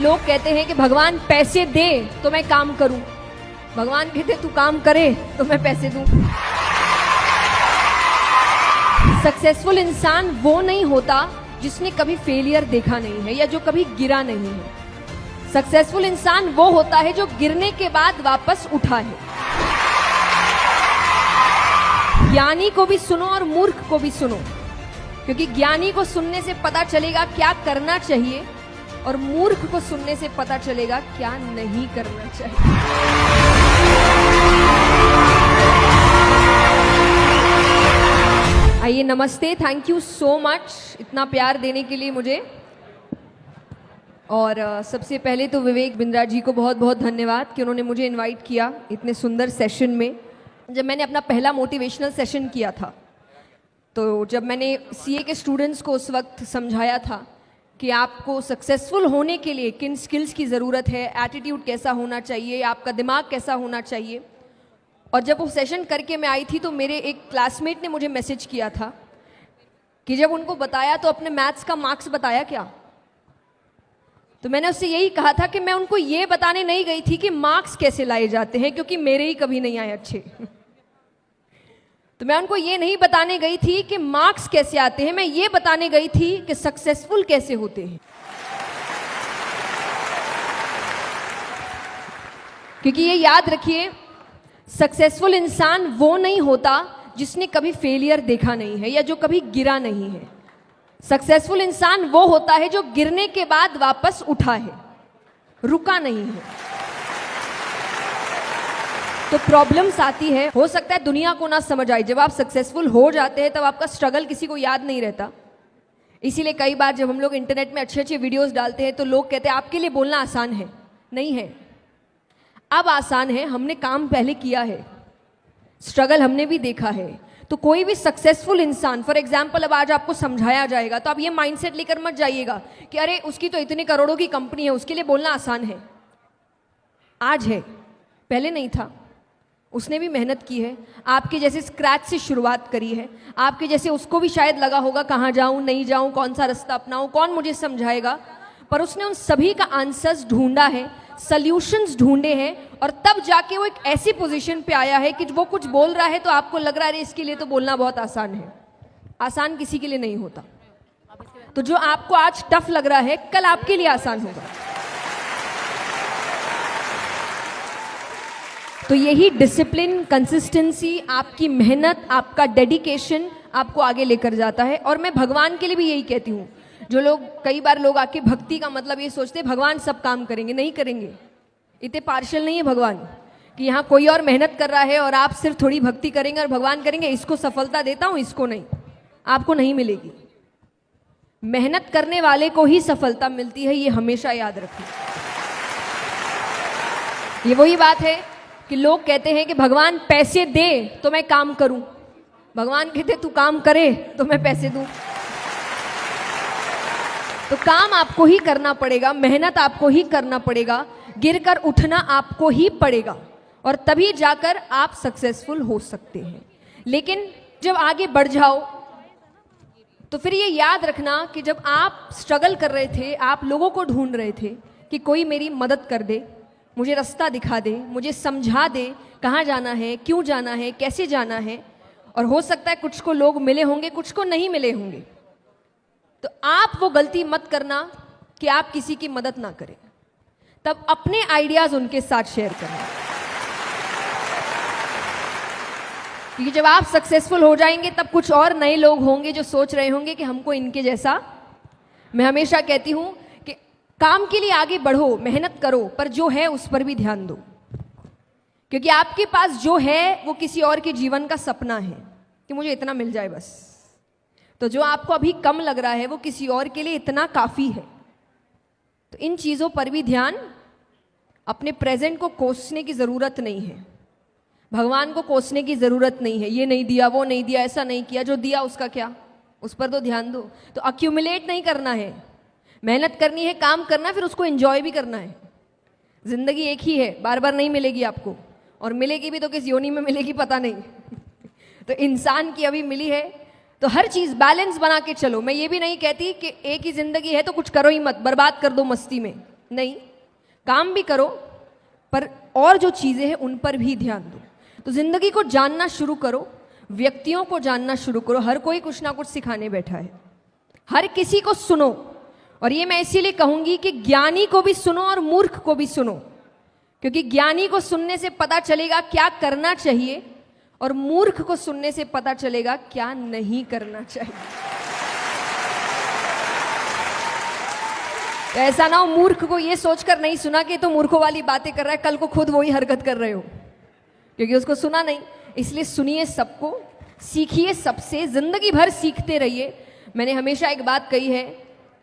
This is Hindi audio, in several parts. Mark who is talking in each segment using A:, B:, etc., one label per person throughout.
A: लोग कहते हैं कि भगवान पैसे दे तो मैं काम करूं, भगवान कहते तू काम करे तो मैं पैसे दूं। सक्सेसफुल इंसान वो नहीं होता जिसने कभी फेलियर देखा नहीं है या जो कभी गिरा नहीं है। सक्सेसफुल इंसान वो होता है जो गिरने के बाद वापस उठा है। ज्ञानी को भी सुनो और मूर्ख को भी सुनो, क्योंकि ज्ञानी को सुनने से पता चलेगा क्या करना चाहिए और मूर्ख को सुनने से पता चलेगा क्या नहीं करना चाहिए। आइए, नमस्ते, थैंक यू सो मच इतना प्यार देने के लिए मुझे। और सबसे पहले तो विवेक बिंद्रा जी को बहुत बहुत धन्यवाद कि उन्होंने मुझे इनवाइट किया इतने सुंदर सेशन में। जब मैंने अपना पहला मोटिवेशनल सेशन किया था, तो जब मैंने सीए के स्टूडेंट्स को उस वक्त समझाया था कि आपको सक्सेसफुल होने के लिए किन स्किल्स की ज़रूरत है, एटीट्यूड कैसा होना चाहिए, आपका दिमाग कैसा होना चाहिए, और जब वो सेशन करके मैं आई थी तो मेरे एक क्लासमेट ने मुझे मैसेज किया था कि जब उनको बताया तो अपने मैथ्स का मार्क्स बताया क्या। तो मैंने उससे यही कहा था कि मैं उनको ये बताने नहीं गई थी कि मार्क्स कैसे लाए जाते हैं, क्योंकि मेरे ही कभी नहीं आए अच्छे। तो मैं उनको ये नहीं बताने गई थी कि मार्क्स कैसे आते हैं, मैं ये बताने गई थी कि सक्सेसफुल कैसे होते हैं। क्योंकि ये याद रखिए, सक्सेसफुल इंसान वो नहीं होता जिसने कभी फेलियर देखा नहीं है या जो कभी गिरा नहीं है। सक्सेसफुल इंसान वो होता है जो गिरने के बाद वापस उठा है, रुका नहीं है। तो प्रॉब्लम्स आती है, हो सकता है दुनिया को ना समझ आए। जब आप सक्सेसफुल हो जाते हैं तब आपका स्ट्रगल किसी को याद नहीं रहता। इसीलिए कई बार जब हम लोग इंटरनेट में अच्छे अच्छे वीडियोस डालते हैं तो लोग कहते हैं आपके लिए बोलना आसान है। नहीं है, अब आसान है, हमने काम पहले किया है, स्ट्रगल हमने भी देखा है। तो कोई भी सक्सेसफुल इंसान, फॉर एग्जाम्पल अब आज आपको समझाया जाएगा तो आप ये माइंडसेट लेकर मत जाइएगा कि अरे उसकी तो इतने करोड़ों की कंपनी है, उसके लिए बोलना आसान है। आज है, पहले नहीं था। उसने भी मेहनत की है, आपके जैसे स्क्रैच से शुरुआत करी है। आपके जैसे उसको भी शायद लगा होगा कहाँ जाऊँ, नहीं जाऊँ, कौन सा रास्ता अपनाऊँ, कौन मुझे समझाएगा। पर उसने उन सभी का आंसर्स ढूंढा है, सल्यूशंस ढूंढे हैं, और तब जाके वो एक ऐसी पोजीशन पे आया है कि वो कुछ बोल रहा है तो आपको लग रहा है इसके लिए तो बोलना बहुत आसान है। आसान किसी के लिए नहीं होता। तो जो आपको आज टफ लग रहा है कल आपके लिए आसान होगा। तो यही डिसिप्लिन, कंसिस्टेंसी, आपकी मेहनत, आपका डेडिकेशन आपको आगे लेकर जाता है। और मैं भगवान के लिए भी यही कहती हूँ। जो लोग, कई बार लोग आके भक्ति का मतलब ये सोचते हैं भगवान सब काम करेंगे, नहीं करेंगे। इतने पार्शियल नहीं है भगवान कि यहाँ कोई और मेहनत कर रहा है और आप सिर्फ थोड़ी भक्ति करेंगे और भगवान करेंगे इसको सफलता देता हूँ, इसको नहीं। आपको नहीं मिलेगी। मेहनत करने वाले को ही सफलता मिलती है, ये हमेशा याद रखिए। ये वही बात है कि लोग कहते हैं कि भगवान पैसे दे तो मैं काम करूं, भगवान कहते तू काम करे तो मैं पैसे दूं। तो काम आपको ही करना पड़ेगा, मेहनत आपको ही करना पड़ेगा, गिरकर उठना आपको ही पड़ेगा, और तभी जाकर आप सक्सेसफुल हो सकते हैं। लेकिन जब आगे बढ़ जाओ तो फिर ये याद रखना कि जब आप स्ट्रगल कर रहे थे, आप लोगों को ढूंढ रहे थे कि कोई मेरी मदद कर दे, मुझे रास्ता दिखा दे, मुझे समझा दे कहाँ जाना है, क्यों जाना है, कैसे जाना है। और हो सकता है कुछ को लोग मिले होंगे, कुछ को नहीं मिले होंगे। तो आप वो गलती मत करना कि आप किसी की मदद ना करें। तब अपने आइडियाज उनके साथ शेयर करना, क्योंकि जब आप सक्सेसफुल हो जाएंगे तब कुछ और नए लोग होंगे जो सोच रहे होंगे कि हमको इनके जैसा। मैं हमेशा कहती हूं कि काम के लिए आगे बढ़ो, मेहनत करो, पर जो है उस पर भी ध्यान दो, क्योंकि आपके पास जो है वो किसी और के जीवन का सपना है कि मुझे इतना मिल जाए बस। तो जो आपको अभी कम लग रहा है वो किसी और के लिए इतना काफी है। तो इन चीजों पर भी ध्यान, अपने प्रेजेंट को कोसने की जरूरत नहीं है, भगवान को कोसने की जरूरत नहीं है। ये नहीं दिया, वो नहीं दिया, ऐसा नहीं किया, जो दिया उसका क्या, उस पर तो ध्यान दो। तो अक्यूमुलेट नहीं करना है, मेहनत करनी है, काम करना है, फिर उसको एंजॉय भी करना है। जिंदगी एक ही है, बार बार नहीं मिलेगी आपको, और मिलेगी भी तो किस योनि में मिलेगी पता नहीं। तो इंसान की अभी मिली है, तो हर चीज बैलेंस बना के चलो। मैं ये भी नहीं कहती कि एक ही जिंदगी है तो कुछ करो ही मत, बर्बाद कर दो मस्ती में, नहीं, काम भी करो पर और जो चीज़ें हैं उन पर भी ध्यान दो। तो ज़िंदगी को जानना शुरू करो, व्यक्तियों को जानना शुरू करो। हर कोई कुछ ना कुछ सिखाने बैठा है, हर किसी को सुनो। और ये मैं इसीलिए कहूँगी कि ज्ञानी को भी सुनो और मूर्ख को भी सुनो, क्योंकि ज्ञानी को सुनने से पता चलेगा क्या करना चाहिए और मूर्ख को सुनने से पता चलेगा क्या नहीं करना चाहिए। तो ऐसा ना हो मूर्ख को ये सोचकर नहीं सुना कि तो मूर्खों वाली बातें कर रहा है, कल को खुद वही हरकत कर रहे हो, क्योंकि उसको सुना नहीं। इसलिए सुनिए सबको, सीखिए सबसे, जिंदगी भर सीखते रहिए। मैंने हमेशा एक बात कही है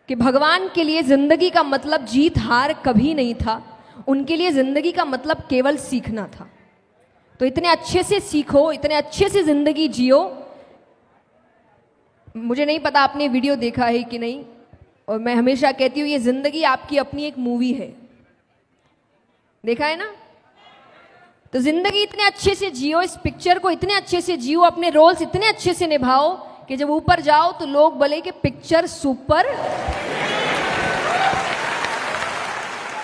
A: कि भगवान के लिए जिंदगी का मतलब जीत हार कभी नहीं था, उनके लिए जिंदगी का मतलब केवल सीखना था। तो इतने अच्छे से सीखो, इतने अच्छे से जिंदगी जियो। मुझे नहीं पता आपने वीडियो देखा है कि नहीं, और मैं हमेशा कहती हूँ ये जिंदगी आपकी अपनी एक मूवी है, देखा है ना? तो जिंदगी इतने अच्छे से जियो, इस पिक्चर को इतने अच्छे से जियो, अपने रोल्स इतने अच्छे से निभाओ कि जब ऊपर जाओ तो लोग बोले कि picture super.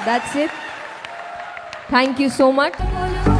A: That's it, thank you so much.